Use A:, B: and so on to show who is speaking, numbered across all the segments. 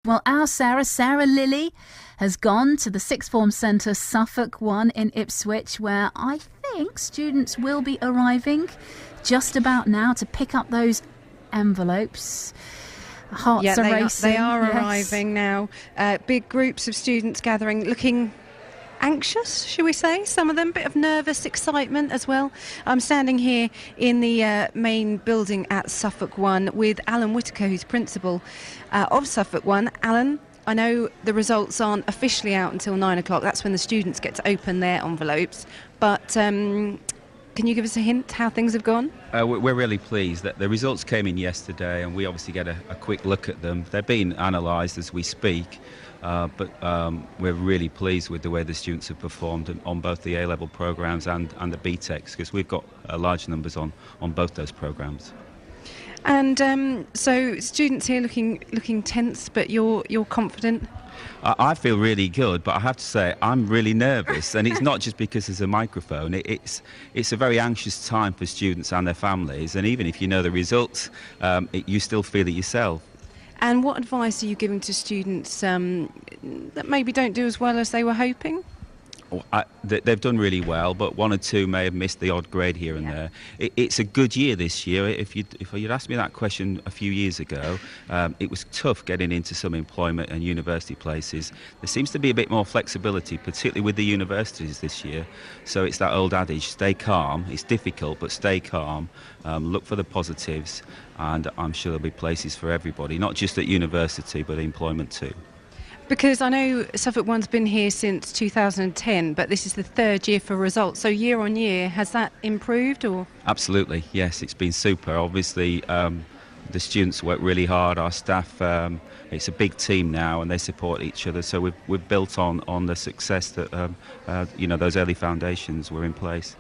A: Well, our Sarah Lilly, has gone to the Sixth Form Centre Suffolk 1 in Ipswich, where I think students will be arriving just about now to pick up those envelopes. Hearts are racing.
B: They are arriving now. Big groups of students gathering, looking anxious, shall we say? Some of them, bit of nervous excitement as well. I'm standing here in the main building at Suffolk 1 with Alan Whittaker, who's principal of Suffolk 1. Alan, I know the results aren't officially out until 9 o'clock. That's when the students get to open their envelopes. But can you give us a hint how things have gone?
C: We're really pleased that the results came in yesterday, and we obviously get a quick look at them. They're being analysed as we speak, but we're really pleased with the way the students have performed on both the A-level programmes and the BTECs, because we've got large numbers on both those programmes.
B: And so students here looking tense, but you're confident?
C: I feel really good, but I have to say I'm really nervous, and it's not just because there's a microphone. It's a very anxious time for students and their families, and even if you know the results, you still feel it yourself.
B: And what advice are you giving to students that maybe don't do as well as they were hoping?
C: They've done really well, but one or two may have missed the odd grade here and there. It's a good year this year. If you'd asked me that question a few years ago, it was tough getting into some employment and university places. There seems to be a bit more flexibility, particularly with the universities this year. So it's that old adage, stay calm. It's difficult, but stay calm. Look for the positives, and I'm sure there'll be places for everybody, not just at university, but employment too.
B: Because I know Suffolk 1's been here since 2010, but this is the third year for results. So year on year, has that improved? Or?
C: Absolutely, yes, it's been super. Obviously, the students work really hard. Our staff, it's a big team now, and they support each other. So we've built on the success that those early foundations were in place.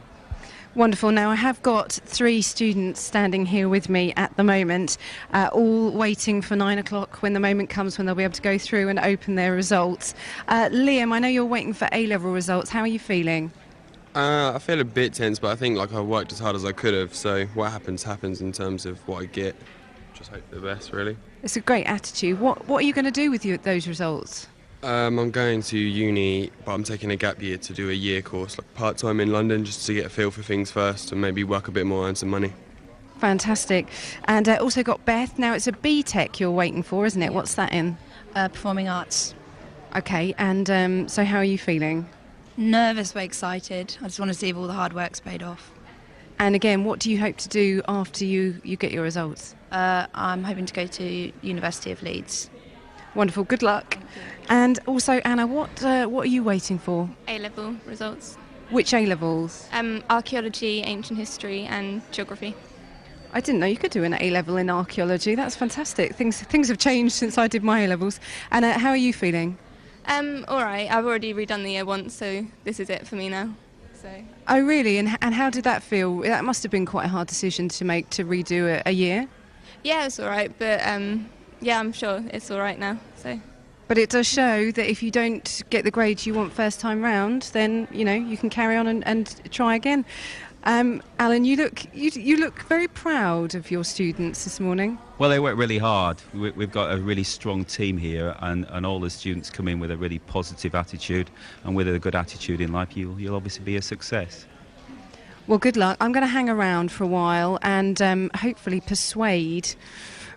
B: Wonderful. Now, I have got 3 students standing here with me at the moment, all waiting for 9 o'clock when the moment comes when they'll be able to go through and open their results. Liam, I know you're waiting for A-level results. How are you feeling?
D: I feel a bit tense, but I think I worked as hard as I could have, so what happens in terms of what I get. Just hope for the best, really.
B: It's a great attitude. What are you going to do with those results?
D: I'm going to uni, but I'm taking a gap year to do a year course, like part-time in London, just to get a feel for things first and maybe work a bit more, earn some money.
B: Fantastic. And also got Beth. Now, it's a BTEC you're waiting for, isn't it? Yeah. What's that in?
E: Performing arts.
B: OK, and so how are you feeling?
E: Nervous but excited. I just want to see if all the hard work's paid off.
B: And again, what do you hope to do after you get your results?
E: I'm hoping to go to University of Leeds.
B: Wonderful, good luck. And also, Anna, what are you waiting for?
F: A-level results.
B: Which A-levels?
F: Archaeology, ancient history and geography.
B: I didn't know you could do an A-level in archaeology. That's fantastic. Things have changed since I did my A-levels. Anna, how are you feeling?
F: All right. I've already redone the year once, so this is it for me now. So.
B: Oh, really? And how did that feel? That must have been quite a hard decision to make, to redo a year.
F: Yeah, it's all right, but yeah, I'm sure it's all right now. So.
B: But it does show that if you don't get the grades you want first time round, then you can carry on and try again. Alan, you look very proud of your students this morning.
C: Well, they work really hard. We've got a really strong team here, and all the students come in with a really positive attitude, and with a good attitude in life, you'll obviously be a success.
B: Well, good luck. I'm going to hang around for a while and hopefully persuade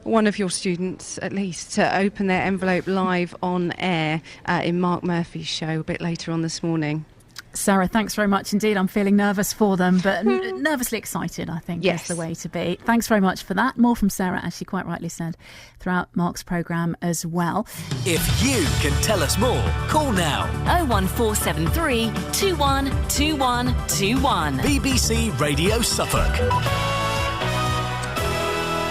B: one of your students, at least, to open their envelope live on air in Mark Murphy's show a bit later on this morning.
A: Sarah, thanks very much indeed. I'm feeling nervous for them, but nervously excited, I think,
B: yes,
A: is the way to be. Thanks very much for that. More from Sarah, as she quite rightly said, throughout Mark's programme as well.
G: If you can tell us more, call now.
H: 01473 212121.
G: BBC Radio Suffolk.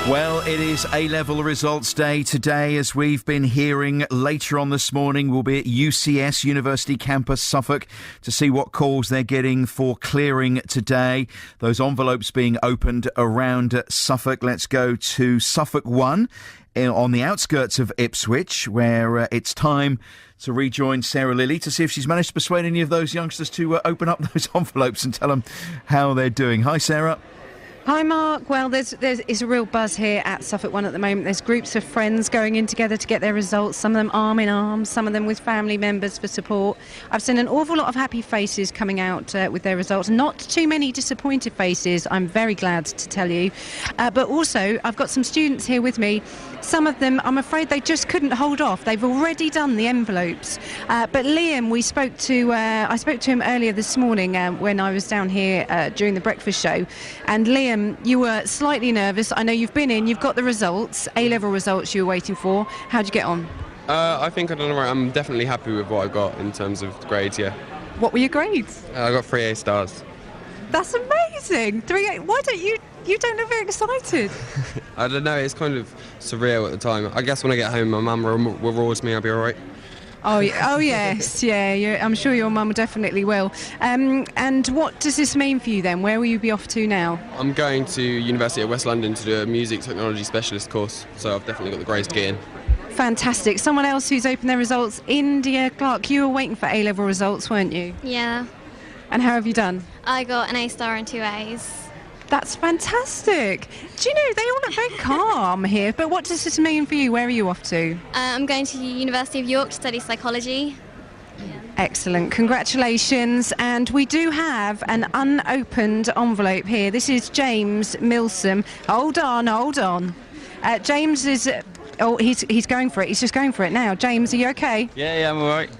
G: Well, it is A-level results day today, as we've been hearing. Later on this morning, we'll be at UCS, University Campus Suffolk, to see what calls they're getting for clearing today. Those envelopes being opened around Suffolk. Let's go to Suffolk 1 on the outskirts of Ipswich, where it's time to rejoin Sarah Lilly to see if she's managed to persuade any of those youngsters to open up those envelopes and tell them how they're doing. Hi, Sarah.
B: Hi, Mark. Well, there's a real buzz here at Suffolk 1 at the moment. There's groups of friends going in together to get their results, some of them arm in arm, some of them with family members for support. I've seen an awful lot of happy faces coming out with their results. Not too many disappointed faces, I'm very glad to tell you. But also, I've got some students here with me. Some of them, I'm afraid they just couldn't hold off. They've already done the envelopes. But Liam, I spoke to him earlier this morning when I was down here during the breakfast show. And Liam, you were slightly nervous. I know you've been in, you've got the results, A-level results you were waiting for. How'd you get on?
D: I think I done all right. I'm definitely happy with what I got in terms of grades, yeah.
B: What were your grades?
D: I got 3 A stars.
B: That's amazing. 3A. Why don't you don't look very excited?
D: I don't know, it's kind of surreal at the time. I guess when I get home, my mum rewards me, I'll be all right.
B: Oh yes, yeah. I'm sure your mum definitely will. And what does this mean for you then? Where will you be off to now?
D: I'm going to University of West London to do a music technology specialist course, so I've definitely got the grades to get in.
B: Fantastic. Someone else who's opened their results, India Clark, you were waiting for A-level results, weren't you?
I: Yeah,
B: And how have you done?
I: I got an A star and 2 A's.
B: That's fantastic. Do you know, they all look very calm here, but what does this mean for you? Where are you off to?
I: I'm going to the University of York to study psychology.
B: Excellent, congratulations. And we do have an unopened envelope here. This is James Milsom. Hold on. James is, he's going for it. He's just going for it now. James, are you okay?
J: Yeah, I'm all right.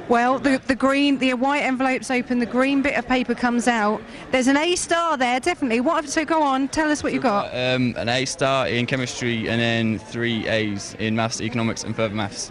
B: Well, the white envelope's open, the green bit of paper comes out. There's an A star there, definitely. So go on, tell us what you got.
J: An A star in chemistry and then 3 A's in maths, economics and further maths.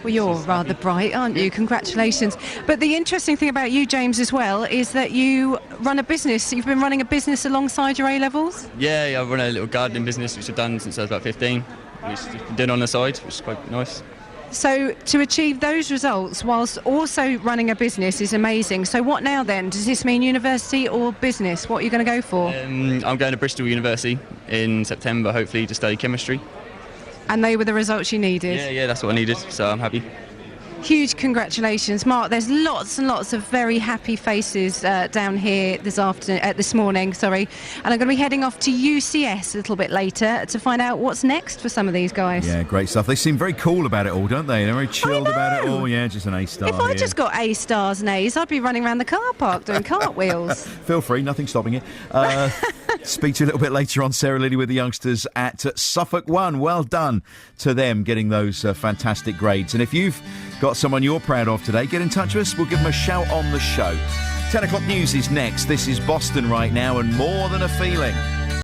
B: Well, you're rather bright, aren't you? Congratulations. But the interesting thing about you, James, as well, is that you run a business. You've been running a business alongside your A-levels?
J: Yeah, I've run a little gardening business which I've done since I was about 15. Which I've been doing on the side, which is quite nice.
B: So to achieve those results whilst also running a business is amazing. So what now then? Does this mean university or business? What are you going to go for?
J: I'm going to Bristol University in September, hopefully, to study chemistry.
B: And they were the results you needed?
J: Yeah, that's what I needed, so I'm happy.
B: Huge congratulations, Mark. There's lots and lots of very happy faces down here this morning, and I'm going to be heading off to UCS a little bit later to find out what's next for some of these guys.
G: Yeah, great stuff. They seem very cool about it all, don't they? They're very chilled about it all. Yeah, just an A star.
B: If I just got A stars and A's, I'd be running around the car park doing cartwheels.
G: Feel free, nothing stopping you. Speak to you a little bit later on, Sarah Lilly with the youngsters at Suffolk 1. Well done to them getting those fantastic grades. And if you've got someone you're proud of today, get in touch with us. We'll give them a shout on the show. 10 o'clock news is next. This is Boston right now and More Than a Feeling.